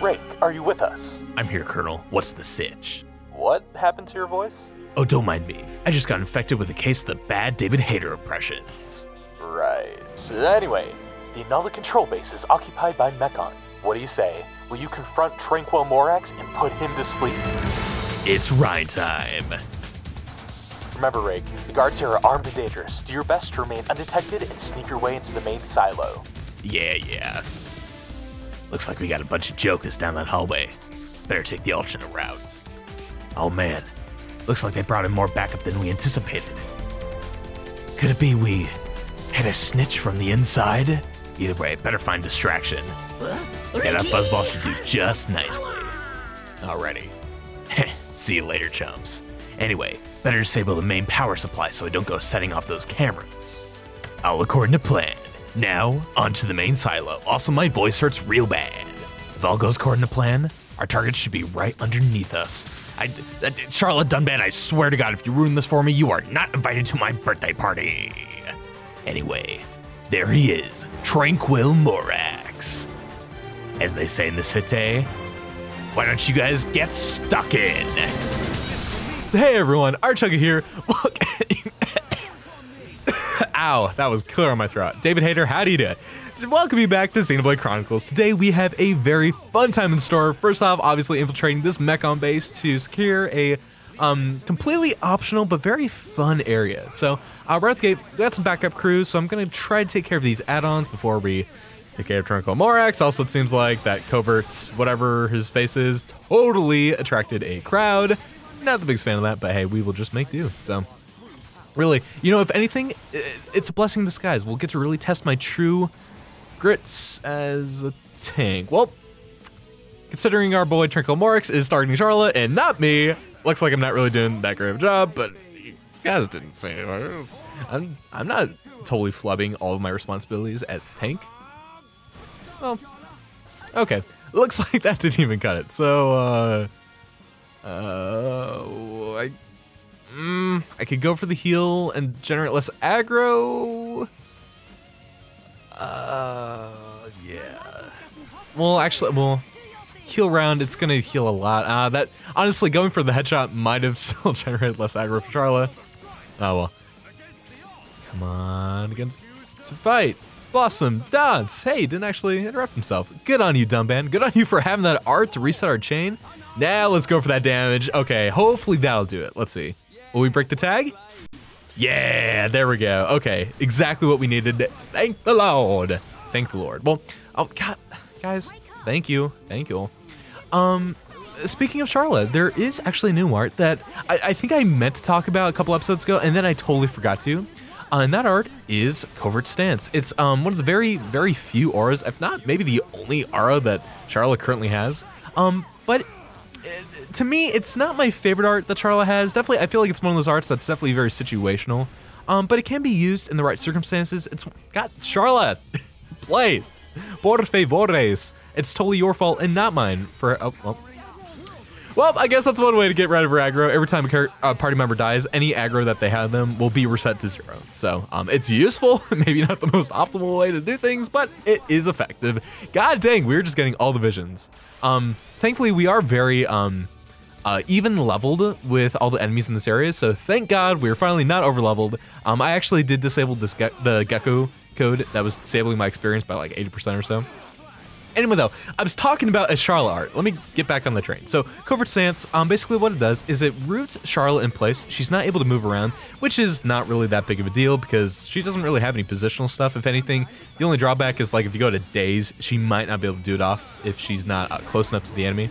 Rake, are you with us? I'm here, Colonel. What's the sitch? What happened to your voice? Oh, don't mind me. I just got infected with a case of the bad David Hayter impressions. Right. Anyway, the Nala control base is occupied by Mechon. What do you say? Will you confront Tranquil Morax and put him to sleep? It's Rhine time. Remember, Rake, the guards here are armed and dangerous. Do your best to remain undetected and sneak your way into the main silo. Yeah. Looks like we got a bunch of jokers down that hallway. Better take the alternate route. Oh man, looks like they brought in more backup than we anticipated. Could it be we had a snitch from the inside? Either way, better find distraction. Yeah, that fuzzball should do just nicely. Alrighty. See you later, chumps. Anyway, better disable the main power supply so I don't go setting off those cameras. All according to plan. Now, onto the main silo. Also, my voice hurts real bad. If all goes according to plan, our target should be right underneath us. Charlotte Dunban, I swear to God, if you ruin this for me, you are not invited to my birthday party. Anyway, there he is, Tranquil Morax. As they say in the city, why don't you guys get stuck in? So hey everyone, ArchTalko here. Ow, that was clear on my throat. David Hayter, how do you do? Welcome you back to Xenoblade Chronicles. Today we have a very fun time in store. First off, obviously infiltrating this Mechon base to secure a completely optional but very fun area. So right at the gate, we got some backup crews, so I'm gonna try to take care of these add-ons before we take care of Tranquil Morax. Also, it seems like that covert, whatever his face is, totally attracted a crowd. Not the biggest fan of that, but hey, we will just make do. So really, you know, if anything, it's a blessing in disguise. We'll get to really test my true grits as a tank. Well, considering our boy Tranquil Morax is starting Charlotte and not me, looks like I'm not really doing that great of a job, but you guys didn't say it. I'm not totally flubbing all of my responsibilities as tank. Well, okay. Looks like that didn't even cut it. So, I could go for the heal and generate less aggro. Yeah. Well, actually, heal round, it's gonna heal a lot. That honestly, going for the headshot might have still generated less aggro for Charla. Oh well. Come on, against fight. Blossom, dance. Hey, didn't actually interrupt himself. Good on you, Dumban. Good on you for having that art to reset our chain. Now let's go for that damage. Okay, hopefully that'll do it. Let's see. Will we break the tag? Yeah, there we go. Okay, exactly what we needed. Thank the Lord. Thank the Lord. Well, oh God, guys, thank you. Thank you. Speaking of Charlotte, there is actually new art that I think I meant to talk about a couple episodes ago, and then I totally forgot to. And that art is Covert Stance. It's one of the very, very few auras, if not maybe the only aura that Charlotte currently has. But to me, it's not my favorite art that Charlotte has. Definitely, I feel like it's one of those arts that's definitely very situational. But it can be used in the right circumstances. It's got Charlotte, please, por favores. It's totally your fault and not mine for, well, I guess that's one way to get rid of her aggro. Every time a party member dies, any aggro that they have them will be reset to 0. So it's useful, maybe not the most optimal way to do things, but it is effective. God dang, we were just getting all the visions. Thankfully, we are very even leveled with all the enemies in this area, so thank God we're finally not over leveled. I actually did disable this the Gecko code that was disabling my experience by like 80% or so. Anyway though, I was talking about a Charlotte art. Let me get back on the train. So Covert Stance, basically what it does is it roots Charlotte in place. She's not able to move around, which is not really that big of a deal because she doesn't really have any positional stuff. If anything, the only drawback is like if you go to daze, she might not be able to do it off if she's not close enough to the enemy.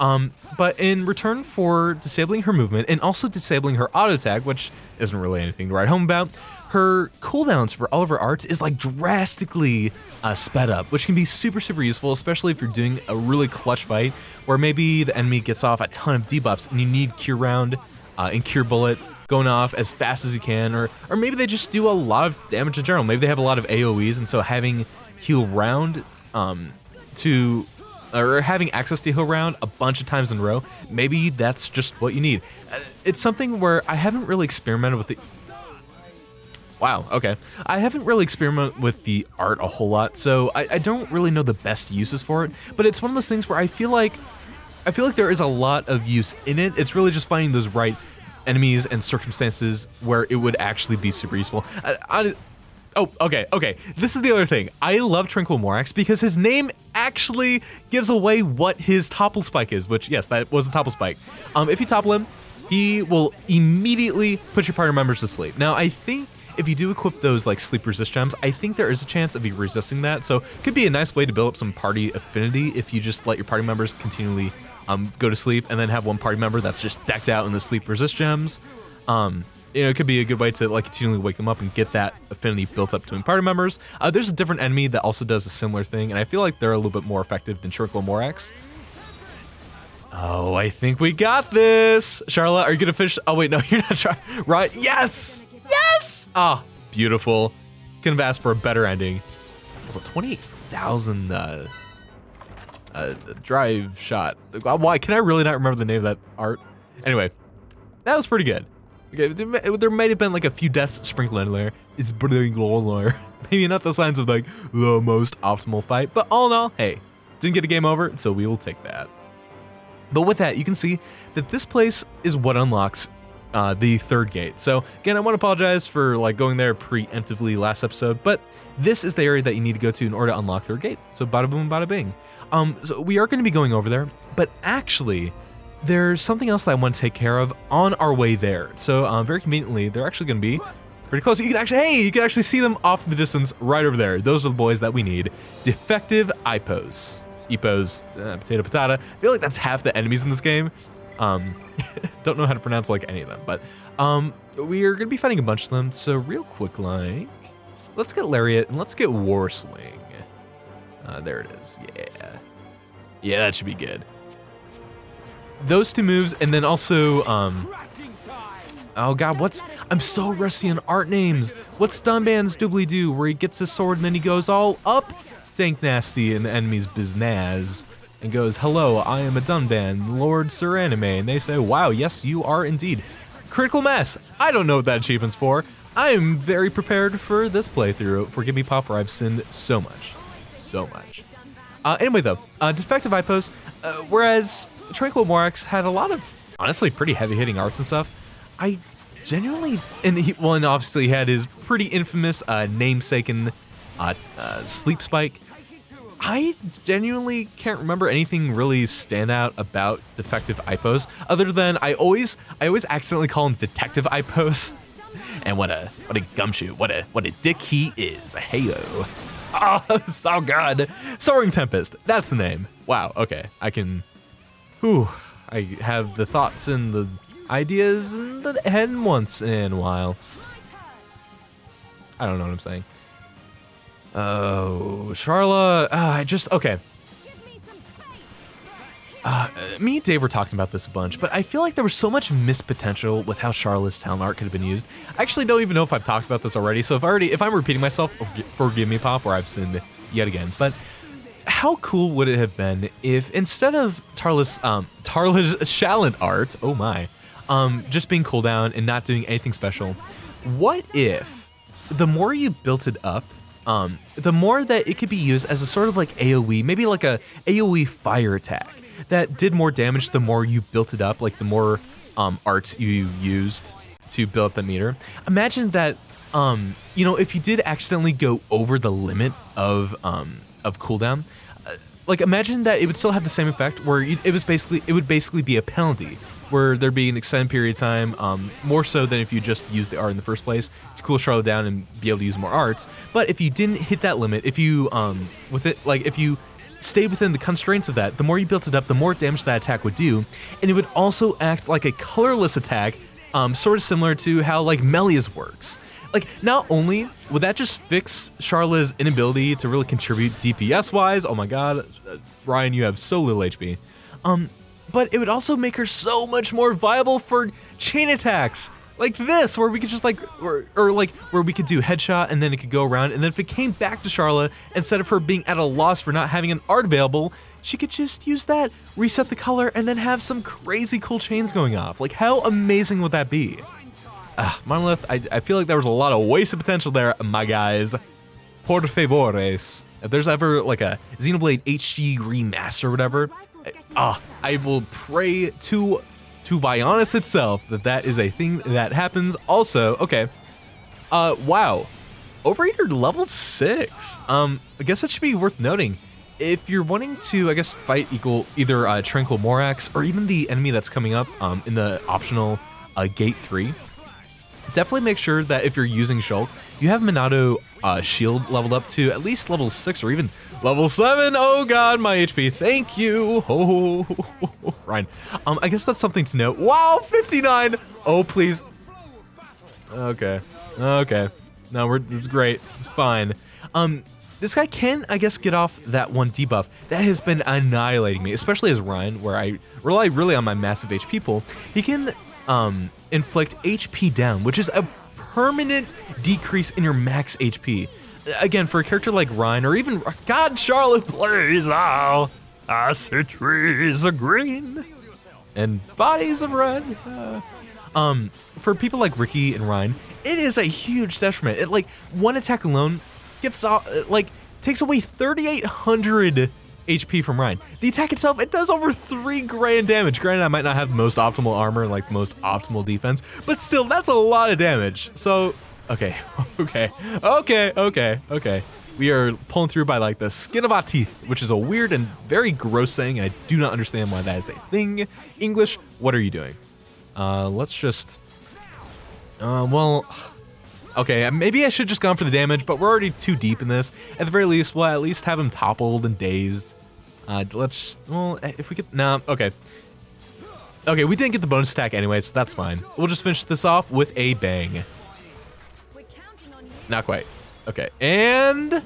But in return for disabling her movement and also disabling her auto tag, which isn't really anything to write home about, her cooldowns for all of her arts is like drastically sped up, which can be super, super useful, especially if you're doing a really clutch fight where maybe the enemy gets off a ton of debuffs and you need Cure Round and Cure Bullet going off as fast as you can, or maybe they just do a lot of damage in general. Maybe they have a lot of AoEs, and so having Heal Round or having access to Heal Round a bunch of times in a row, maybe that's just what you need. It's something where I haven't really experimented with it. Wow, okay. I haven't really experimented with the art a whole lot, so I don't really know the best uses for it, but it's one of those things where I feel like there is a lot of use in it. It's really just finding those right enemies and circumstances where it would actually be super useful. Oh, okay. This is the other thing. I love Tranquil Morax because his name actually gives away what his topple spike is, which, yes, that was a topple spike. If you topple him, he will immediately put your party members to sleep. Now, I think if you do equip those like sleep resist gems, I think there is a chance of you resisting that. So it could be a nice way to build up some party affinity if you just let your party members continually go to sleep and then have one party member that's just decked out in the sleep resist gems. You know, it could be a good way to like continually wake them up and get that affinity built up between party members. There's a different enemy that also does a similar thing, and I feel like they're a little bit more effective than Tranquil Morax. Oh, I think we got this. Charlotte, are you gonna finish? Oh wait, no, you're not trying. Right? Yes! Yes! Ah, beautiful. Couldn't have asked for a better ending. Was it 28,000 drive shot? Why can I really not remember the name of that art? Anyway, that was pretty good. Okay, there might have been like a few deaths sprinkled in there. It's pretty good. Maybe not the signs of like the most optimal fight, but all in all, hey, didn't get a game over, so we will take that. But with that, you can see that this place is what unlocks the third gate. So again, I want to apologize for like going there preemptively last episode, but this is the area that you need to go to in order to unlock third gate. So bada boom, bada bing. So we are going to be going over there, but actually, there's something else that I want to take care of on our way there. So very conveniently, they're actually going to be pretty close. You can actually see them off in the distance right over there. Those are the boys that we need. Defective Ipos. Epos, potato patata. I feel like that's half the enemies in this game. Don't know how to pronounce like any of them, but we are going to be fighting a bunch of them. So real quick, like, let's get Lariat and let's get War Swing. There it is. Yeah, that should be good. Those two moves, and then also, oh god, I'm so rusty on art names. What's Dunban's doobly do, where he gets his sword and then he goes all up Tank Nasty and the enemy's biznaz, and goes, hello, I am a Dunban, Lord Sir Anime, and they say, wow, yes, you are indeed. Critical Mass, I don't know what that achievement's for. I am very prepared for this playthrough. Forgive me, Pop, for I've sinned so much. Anyway, though, Defective Ipos, whereas Tranquil Morax had a lot of, honestly, pretty heavy-hitting arts and stuff. I genuinely, and obviously he had his pretty infamous namesaken sleep spike. I genuinely can't remember anything really stand out about Defective Ipos, other than I always accidentally call him Detective Ipos. And what a gumshoe, what a dick he is. Heyo. Oh, so good. Soaring Tempest, that's the name. Wow, okay, I have the thoughts and the ideas in the head once in a while. I don't know what I'm saying. Oh, Charla, okay. Me and Dave were talking about this a bunch, but I feel like there was so much missed potential with how Charla's talent art could have been used. I actually don't even know if I've talked about this already, so if I'm repeating myself, forgive me, Pop, or I've sinned yet again. But how cool would it have been if instead of Tarla's Shallant art, oh my, just being cooldown and not doing anything special, what if the more you built it up, the more that it could be used as a sort of like AoE, maybe like a AoE fire attack that did more damage the more you built it up, like the more arts you used to build up the meter. Imagine that, you know, if you did accidentally go over the limit of cooldown, like imagine that it would still have the same effect where it would basically be a penalty where there'd be an extended period of time, more so than if you just used the art in the first place to cool Charlotte down and be able to use more arts. But if you didn't hit that limit, if you if you stayed within the constraints of that, the more you built it up, the more damage that attack would do, and it would also act like a colorless attack, sort of similar to how like Melia's works. Like, not only would that just fix Charla's inability to really contribute DPS-wise, oh my god, Ryan, you have so little HP, but it would also make her so much more viable for chain attacks, like this, where we could just like, or like where we could do headshot and then it could go around, and then if it came back to Charla, instead of her being at a loss for not having an art available, she could just use that, reset the color, and then have some crazy cool chains going off. Like, how amazing would that be? Monolith, I feel like there was a lot of wasted potential there, my guys. Por favores. If there's ever like a Xenoblade HD remaster or whatever, I will pray to Bionis itself that is a thing that happens. Also, okay, wow, Overeater level 6. I guess that should be worth noting. If you're wanting to, I guess, fight either Tranquil Morax or even the enemy that's coming up in the optional Gate 3, definitely make sure that if you're using Shulk, you have Minato shield leveled up to at least level 6 or even level 7. Oh god, my HP, thank you. Oh, Ryan. I guess that's something to note. Wow, 59. Oh, please. Okay. No, this is great. It's fine. This guy can, I guess, get off that one debuff that has been annihilating me, especially as Ryan, where I rely really on my massive HP pool. He can inflict HP down, which is a permanent decrease in your max HP. Again, for a character like Ryan, or even, God, Charlotte, please, I see trees are green and bodies of red. For people like Ricky and Ryan, it is a huge detriment. It, like, one attack alone gets takes away 3,800 HP from Ryan. The attack itself, it does over 3 grand damage. Granted, I might not have the most optimal armor, like the most optimal defense, but still, that's a lot of damage. So, okay. We are pulling through by like the skin of our teeth, which is a weird and very gross saying, and I do not understand why that is a thing. English, what are you doing? Let's just, well, okay, maybe I should just gone for the damage, but we're already too deep in this. At the very least, we'll at least have him toppled and dazed. If we get, nah, okay. Okay, we didn't get the bonus attack anyway, so that's fine. We'll just finish this off with a bang. Not quite. Okay, and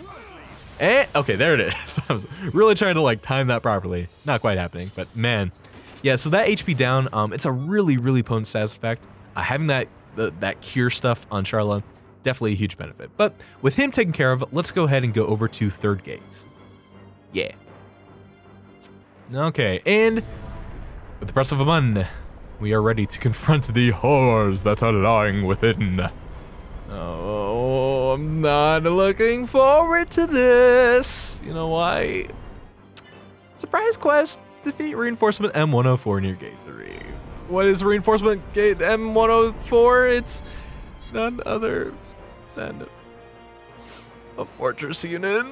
okay, there it is. I was really trying to like time that properly. Not quite happening, but man. Yeah, so that HP down, it's a really, really potent status effect. Having that cure stuff on Charla, definitely a huge benefit. But with him taken care of, let's go ahead and go over to third gate. Yeah. Okay, and with the press of a button, we are ready to confront the horrors that are lying within. Oh, I'm not looking forward to this. You know why? Surprise quest. Defeat reinforcement M104 near gate 3. What is reinforcement gate M104? It's none other than a fortress unit.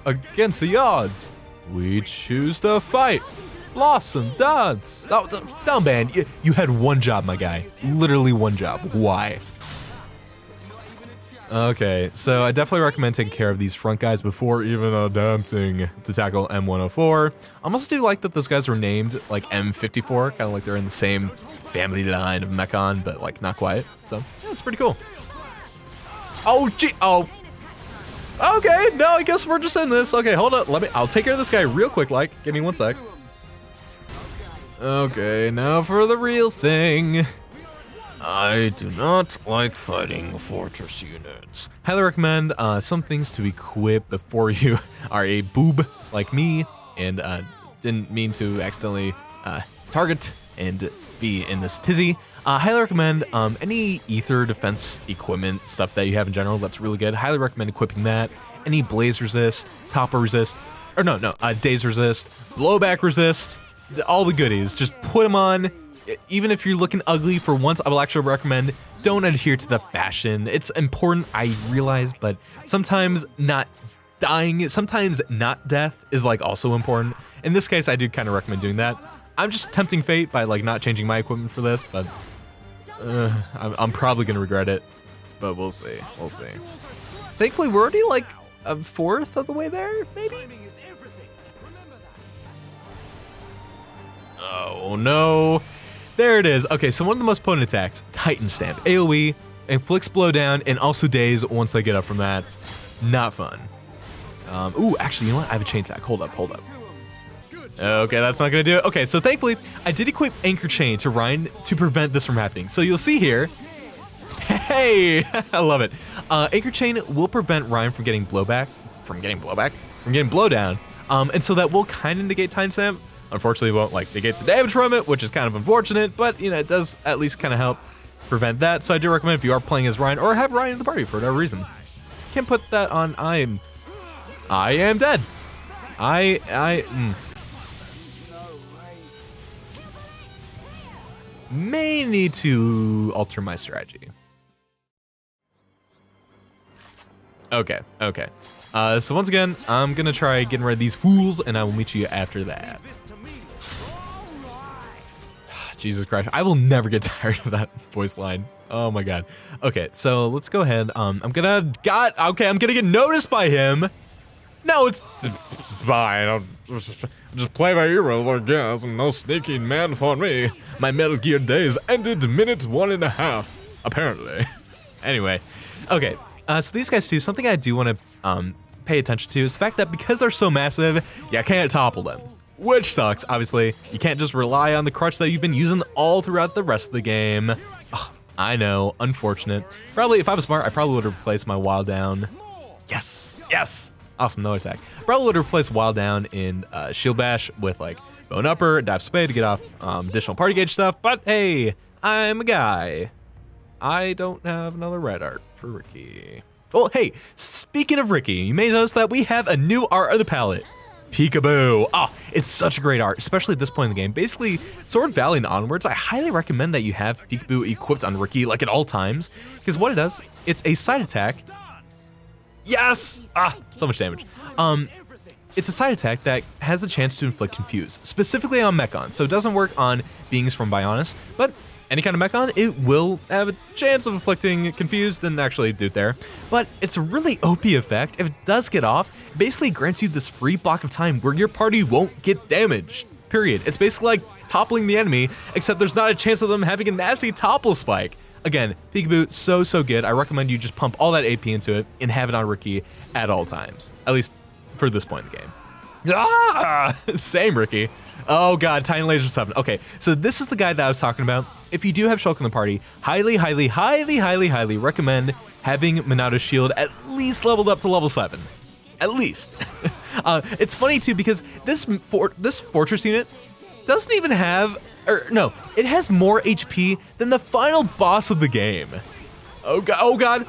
Against the odds, we choose to fight. Blossom, dance. Down band, you had one job, my guy. Literally one job. Why? Okay, so I definitely recommend taking care of these front guys before even attempting to tackle M104. I also do like that those guys were named like M54, kind of like they're in the same family line of Mechon, but like not quite. So yeah, it's pretty cool. Oh gee, oh. Okay, no, I guess we're just in this. Okay, hold up, I'll take care of this guy real quick. Like, give me 1 sec. Okay, now for the real thing. I do not like fighting fortress units. Highly recommend some things to equip before you are a boob like me and didn't mean to accidentally target and be in this tizzy. Highly recommend any ether defense equipment stuff that you have in general. That's really good. Highly recommend equipping that. Any blaze resist, topper resist, or no, daze resist, blowback resist, all the goodies. Just put them on. Even if you're looking ugly for once, I will actually recommend don't adhere to the fashion. It's important, I realize, but sometimes not dying, sometimes not death is like also important. In this case, I do kind of recommend doing that. I'm just tempting fate by like not changing my equipment for this, but I'm probably gonna regret it. But we'll see. We'll see. Thankfully, we're already like a fourth of the way there, maybe. Oh no. There it is. Okay, so one of the most potent attacks, Titan Stamp. AoE, inflicts blow down, and also daze once they get up from that. Not fun. Ooh, actually, you know what? I have a chain attack. Hold up. Okay, that's not gonna do it. Okay, so thankfully, I did equip Anchor Chain to Ryan to prevent this from happening. So you'll see here, hey, I love it. Anchor Chain will prevent Ryan from getting blow down. And so that will kind of negate Titan Stamp. Unfortunately, won't like negate the damage from it, which is kind of unfortunate, but you know, it does at least kind of help prevent that. So I do recommend if you are playing as Ryan or have Ryan in the party for whatever reason, can put that on. I am dead. May need to alter my strategy. Okay. So once again, I'm gonna try getting rid of these fools, and I will meet you after that. Jesus Christ, I will never get tired of that voice line. Oh my God. Okay, so let's go ahead. I'm gonna get noticed by him. No, it's fine. I'll just play by ear rules, I guess. No sneaking man for me. My Metal Gear days ended minute 1.5, apparently. Anyway, okay. So these guys too, something I do want to pay attention to is the fact that because they're so massive, you can't topple them. Which sucks, obviously. You can't just rely on the crutch that you've been using all throughout the rest of the game. Oh, I know, unfortunate. Probably, if I was smart, I probably would have replaced my Wild Down. Yes! Awesome, no attack. Probably would have replaced Wild Down in Shield Bash with like Bone Upper, Dive Spade to get off additional party gauge stuff, but hey, I'm a guy. I don't have another red art for Ricky. Oh, hey, speaking of Ricky, you may notice that we have a new art of the palette. Peekaboo. Oh, it's such a great art, especially at this point in the game. Basically, Sword Valley and onwards, I highly recommend that you have Peekaboo equipped on Ricky like at all times, because what it does, it's a side attack. Yes! So much damage. It's a side attack that has the chance to inflict Confuse, specifically on Mechon, so it doesn't work on beings from Bionis, but any kind of Mechon, it will have a chance of inflicting Confused and actually do it there. But it's a really OP effect. If it does get off, it basically grants you this free block of time where your party won't get damaged, period. It's basically like toppling the enemy, except there's not a chance of them having a nasty topple spike. Again, Peekaboo, so good. I recommend you just pump all that AP into it and have it on Ricky at all times, at least for this point in the game. Same Ricky. Oh God, Tiny Laser 7. Okay, so this is the guy that I was talking about. If you do have Shulk in the party, highly recommend having Minato Shield at least leveled up to level 7. At least. It's funny too because this fortress unit doesn't even have, no, it has more HP than the final boss of the game. Oh God.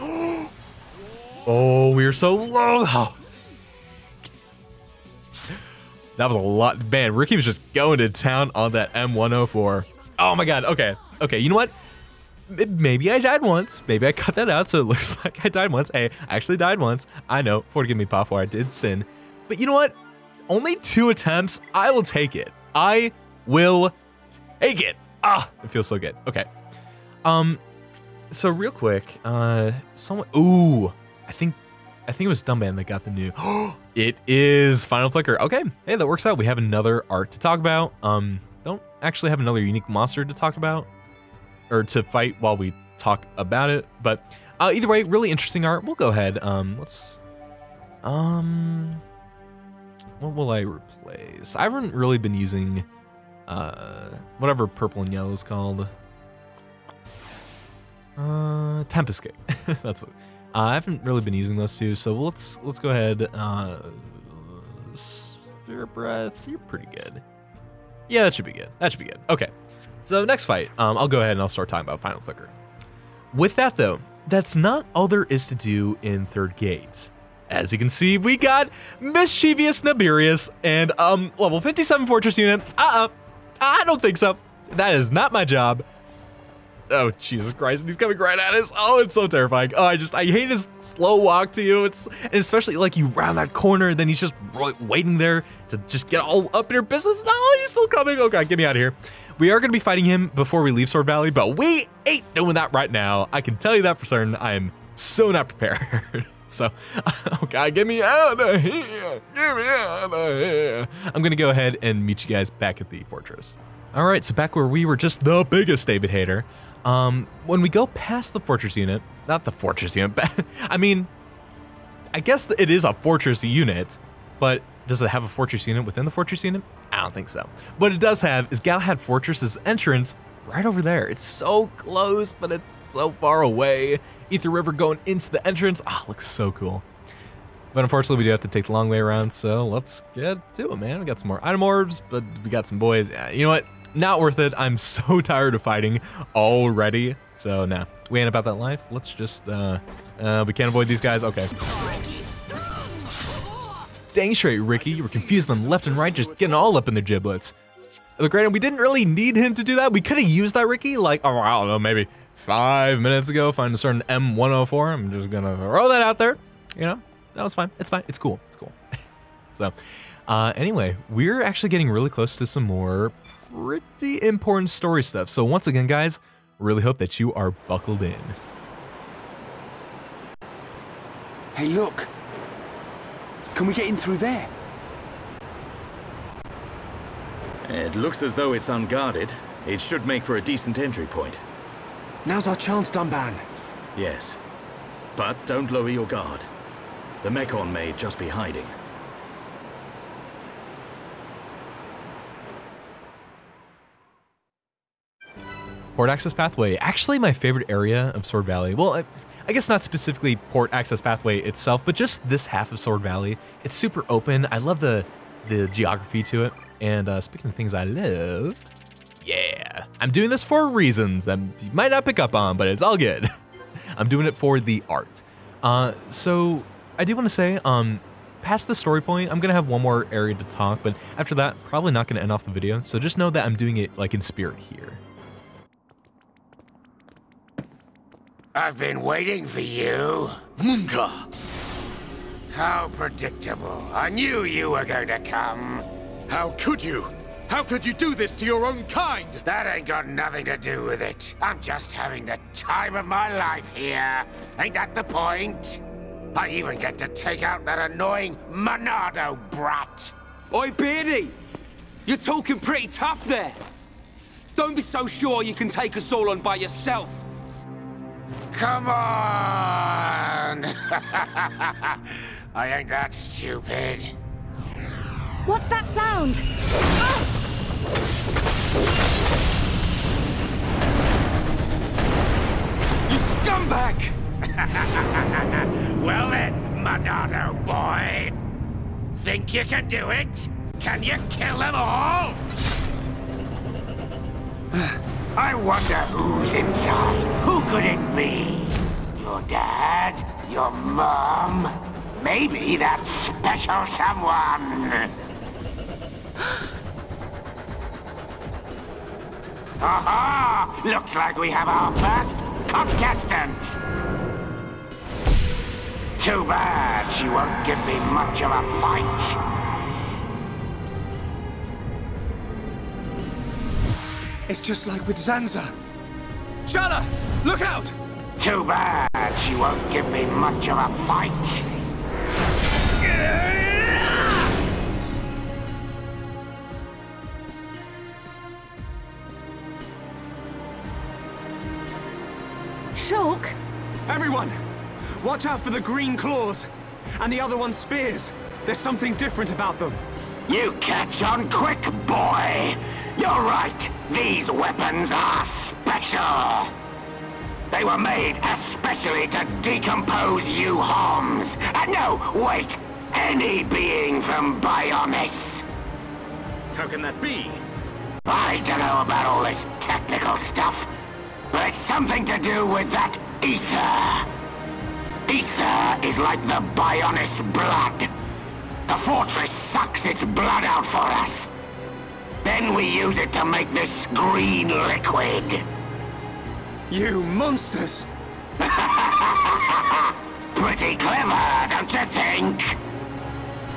Oh, we're so low. Oh. That was a lot. Man, Ricky was just going to town on that M104. Oh my God. Okay, you know what? Maybe I died once. Maybe I cut that out so it looks like I died once. Hey, I actually died once. I know, forgive me, Pop, I did sin. But you know what? Only 2 attempts. I will take it. I will take it. It feels so good. Okay. So real quick, ooh, I think it was Dumbband that got the new. It is Final Flicker. Okay, hey, that works out. We have another art to talk about. Don't actually have another unique monster to talk about, or to fight while we talk about it. But either way, really interesting art. We'll go ahead. What will I replace? I haven't really been using whatever purple and yellow is called. Tempest Kick. That's what. I haven't really been using those two, so let's go ahead. Spirit Breath, you're pretty good. Yeah, that should be good. Okay, so next fight, I'll go ahead and I'll start talking about Final Flicker. With that though, that's not all there is to do in Third Gate. As you can see, we got Mischievous Naberius and level 57 Fortress Unit. I don't think so. That is not my job. Oh, Jesus Christ, and he's coming right at us. Oh, it's so terrifying. Oh, I hate his slow walk to you. And especially like you round that corner, then he's just waiting there to just get all up in your business. No, he's still coming. Oh God, get me out of here. We are gonna be fighting him before we leave Sword Valley, but we ain't doing that right now. I can tell you that for certain. I am so not prepared. So, oh God, get me out of here. Get me out of here. I'm gonna go ahead and meet you guys back at the fortress. All right, so back where we were just the biggest David hater. When we go past the fortress unit, not the fortress unit, I mean, I guess it is a fortress unit, but does it have a fortress unit within the fortress unit? I don't think so. What it does have is Galahad Fortress's entrance right over there. It's so close, but it's so far away. Ether River going into the entrance. Looks so cool. But unfortunately, we do have to take the long way around, so let's get to it, man. We got some more item orbs, but we got some boys. You know what? Not worth it. I'm so tired of fighting already. So, nah, we ain't about that life. Let's just, we can't avoid these guys. Okay. Dang straight, Ricky. You were confusing them left and right, just getting all up in their giblets. But granted, we didn't really need him to do that. We could have used that Ricky, like, oh, I don't know, maybe 5 minutes ago, find a certain M104. I'm just gonna throw that out there, you know? No, it's fine. It's fine. It's cool. It's cool. So, anyway, we're actually getting really close to some more pretty important story stuff. So once again, guys, really hope that you are buckled in. Hey, look. Can we get in through there? It looks as though it's unguarded. It should make for a decent entry point. Now's our chance, Dunban. Yes. But don't lower your guard. The Mechon may just be hiding. Port access pathway, actually my favorite area of Sword Valley. Well, I guess not specifically port access pathway itself, but just this half of Sword Valley. It's super open. I love the geography to it. And speaking of things I love, yeah, I'm doing this for reasons that you might not pick up on, but it's all good. I'm doing it for the art. So I do want to say, past the story point, I'm gonna have one more area to talk, but after that, probably not gonna end off the video. So just know that I'm doing it like in spirit here. I've been waiting for you. Mumkhar! How predictable. I knew you were going to come. How could you? How could you do this to your own kind? That ain't got nothing to do with it. I'm just having the time of my life here. Ain't that the point? I even get to take out that annoying Monado brat. Oi, Beardy! You're talking pretty tough there. Don't be so sure you can take us all on by yourself. Come on! I ain't that stupid. What's that sound? You scumbag! Well then, Monado boy. Think you can do it? Can you kill them all? I wonder who's inside. Who could it be? Your dad? Your mom? Maybe that special someone. Aha! Looks like we have our first contestant. Too bad she won't give me much of a fight. It's just like with Zanza. Shala, look out! Too bad she won't give me much of a fight. Shulk? Everyone, watch out for the green claws. And the other one's spears. There's something different about them. You catch on quick, boy. You're right. These weapons are special. They were made especially to decompose you homs. And no, wait. Any being from Bionis. How can that be? I don't know about all this technical stuff, but it's something to do with that ether. Ether is like the Bionis blood. The fortress sucks its blood out for us. Then we use it to make this green liquid. You monsters! Pretty clever, don't you think?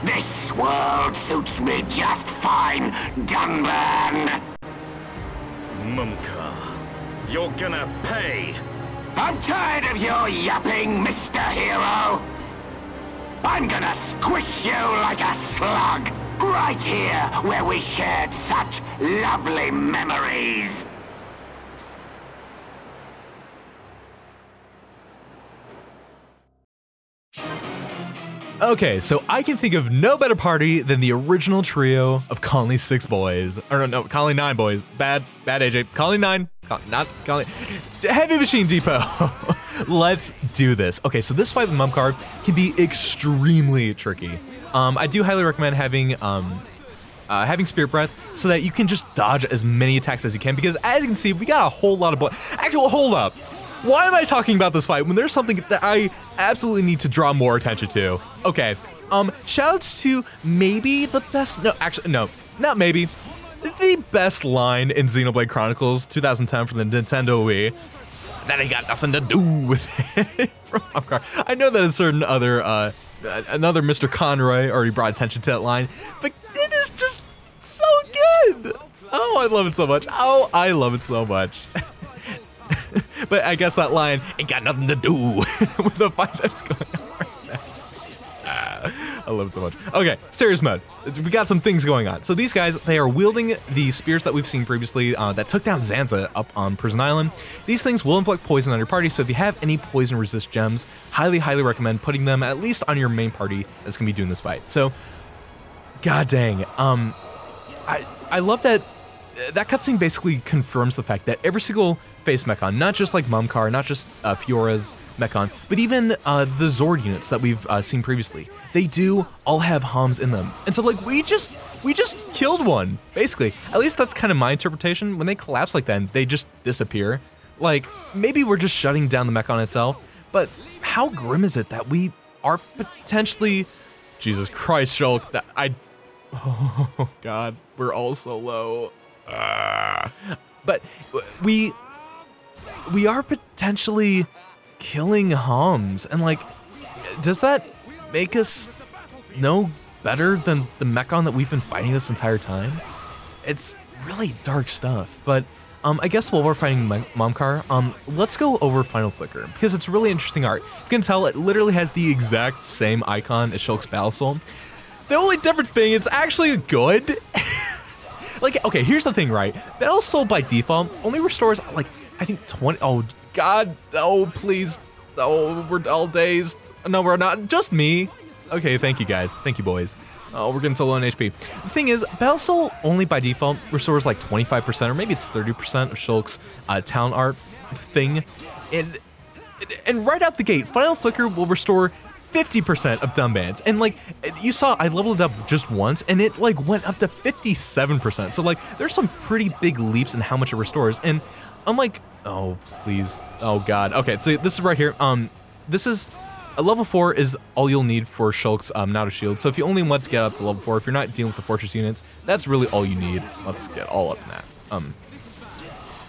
This world suits me just fine, Dunban. Mumkhar, you're gonna pay! I'm tired of your yapping, Mr. Hero. I'm gonna squish you like a slug, right here where we shared such lovely memories. Okay, so I can think of no better party than the original trio of Colony 6 boys. Or no, Colony 9 boys. Bad AJ. Colony 9. Heavy Machine Depot. Let's do this. Okay, so this fight with Mumkhar can be extremely tricky. I do highly recommend having Spirit Breath so that you can just dodge as many attacks as you can, because as you can see, we got a whole lot of actual, hold up. Why am I talking about this fight when there's something that I absolutely need to draw more attention to? Okay, shoutouts to maybe the best, no, actually, no, not maybe, the best line in Xenoblade Chronicles 2010 from the Nintendo Wii. That ain't got nothing to do with it. From Mumkhar. I know that a certain other, another Mr. Conroy already brought attention to that line, but it is just so good. Oh, I love it so much. Oh, I love it so much. But I guess that line ain't got nothing to do with the fight that's going on right now. I love it so much. Okay, serious mode. We got some things going on. So these guys, they are wielding the spears that we've seen previously that took down Zanza up on Prison Island. These things will inflict poison on your party, so if you have any poison resist gems, highly, highly recommend putting them at least on your main party that's gonna be doing this fight. So, god dang, I love that that cutscene basically confirms the fact that every single face mechon, not just like Mumkhar, not just Fiora's mechon, but even the Zord units that we've seen previously, they do all have hums in them. And so like we just killed one, basically. At least that's kind of my interpretation. When they collapse like that and they just disappear, like maybe we're just shutting down the mechon itself, but how grim is it that we are potentially, Jesus Christ, Shulk, that oh god, we're all so low. But we are potentially killing hums, and like, does that make us no better than the mechon that we've been fighting this entire time? It's really dark stuff, but I guess while we're fighting Mumkhar, let's go over Final Flicker, because it's really interesting art. You can tell it literally has the exact same icon as Shulk's Battle Soul. The only difference being it's actually good. Like, okay, here's the thing, right? Battle Soul by default only restores, like, I think 20, oh god, oh please, oh, we're all dazed. No, we're not, just me. Okay, thank you guys, thank you boys. Oh, we're getting so low on HP. The thing is, Battle Soul only by default restores like 25%, or maybe it's 30% of Shulk's talent art thing. And right out the gate, Final Flicker will restore 50% of dumb bands, and like you saw, I leveled it up just once and it like went up to 57%. So like there's some pretty big leaps in how much it restores, and I'm like, oh please, oh god. Okay, so this is right here. This is a level 4 is all you'll need for Shulk's Nato Shield. So if you only want to get up to level 4, if you're not dealing with the fortress units, that's really all you need. Let's get all up in that.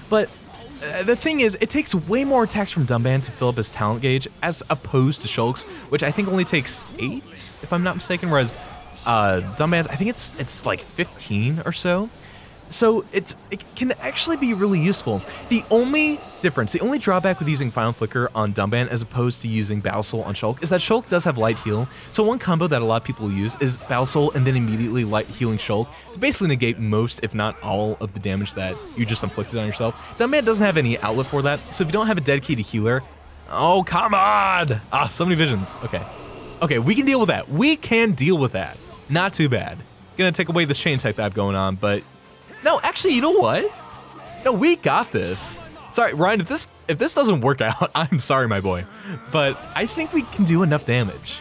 But the thing is, it takes way more attacks from Dumban to fill up his talent gauge as opposed to Shulk's, which I think only takes 8, if I'm not mistaken, whereas Dumban's, I think it's like 15 or so. So it can actually be really useful. The only difference, the only drawback with using Final Flicker on Dumban as opposed to using Battle Soul on Shulk is that Shulk does have light heal. So one combo that a lot of people use is Battle Soul and then immediately light healing Shulk to basically negate most, if not all, of the damage that you just inflicted on yourself. Dumban doesn't have any outlet for that, so if you don't have a dedicated healer, oh come on! Ah, so many visions. Okay, we can deal with that. We can deal with that. Not too bad. Gonna take away this chain tech that I have going on, but no, actually, you know what? No, we got this. Sorry, Ryan, if this doesn't work out, I'm sorry, my boy. But I think we can do enough damage.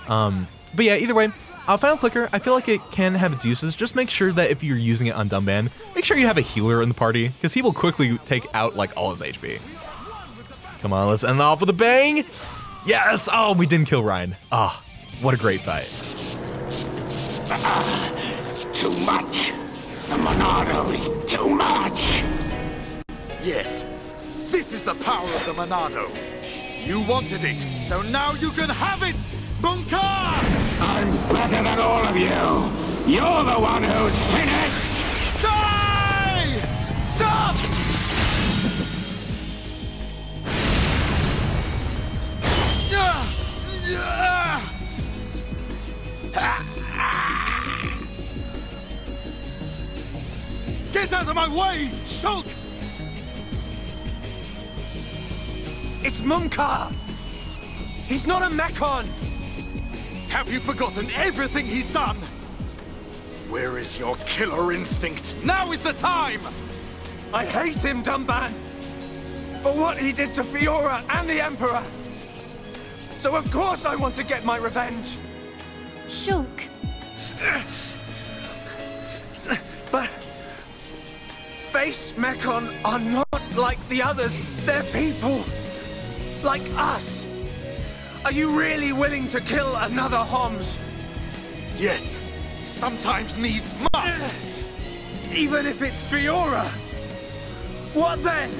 But yeah, either way, Final Flicker, I feel like it can have its uses. Just make sure that if you're using it on Dumban, make sure you have a healer in the party, because he will quickly take out like all his HP. Come on, let's end off with a bang. Yes! Oh, we didn't kill Ryan. Ah, oh, what a great fight. Too much. The Monado is too much! Yes, this is the power of the Monado. You wanted it, so now you can have it, Mumkhar! I'm better than all of you! You're the one who's finished! Die! Stop! Get out of my way, Shulk! It's Mumkhar! He's not a mechon! Have you forgotten everything he's done? Where is your killer instinct? Now is the time! I hate him, Dumban! For what he did to Fiora and the Emperor! So of course I want to get my revenge! Shulk. But... Face Mekon are not like the others. They're people. Like us. Are you really willing to kill another Homs? Yes, sometimes needs must. Even if it's Fiora? What then?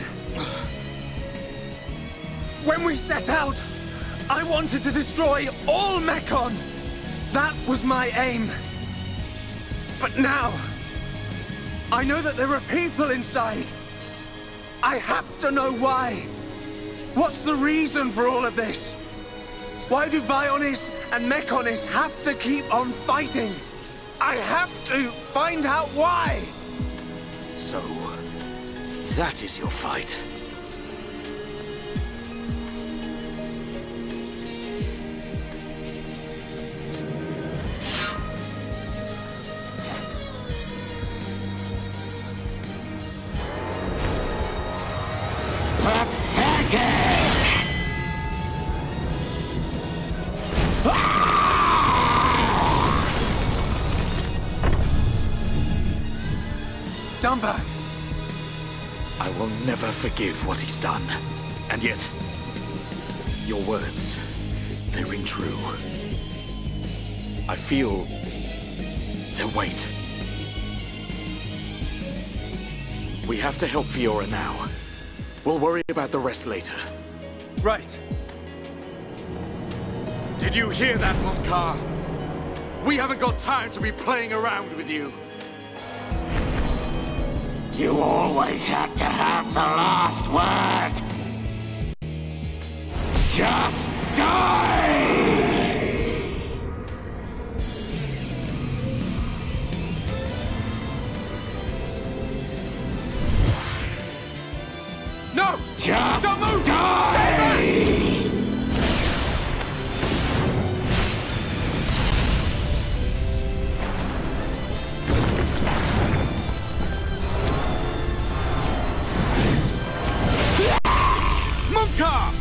When we set out, I wanted to destroy all Mekon. That was my aim. But now, I know that there are people inside. I have to know why. What's the reason for all of this? Why do Bionis and Mekonis have to keep on fighting? I have to find out why! So, that is your fight. Dumban! I will never forgive what he's done. And yet, your words, they ring true. I feel their weight. We have to help Fiora now. We'll worry about the rest later. Right. Did you hear that, Mumkhar? We haven't got time to be playing around with you. You always have to have the last word. Just die! No! Just Don't move! die! Stay back! Mumkhar!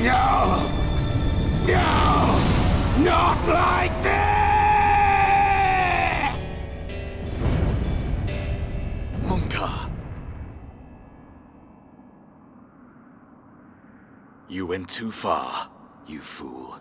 No! No! Not like this! Mumkhar. You went too far, you fool.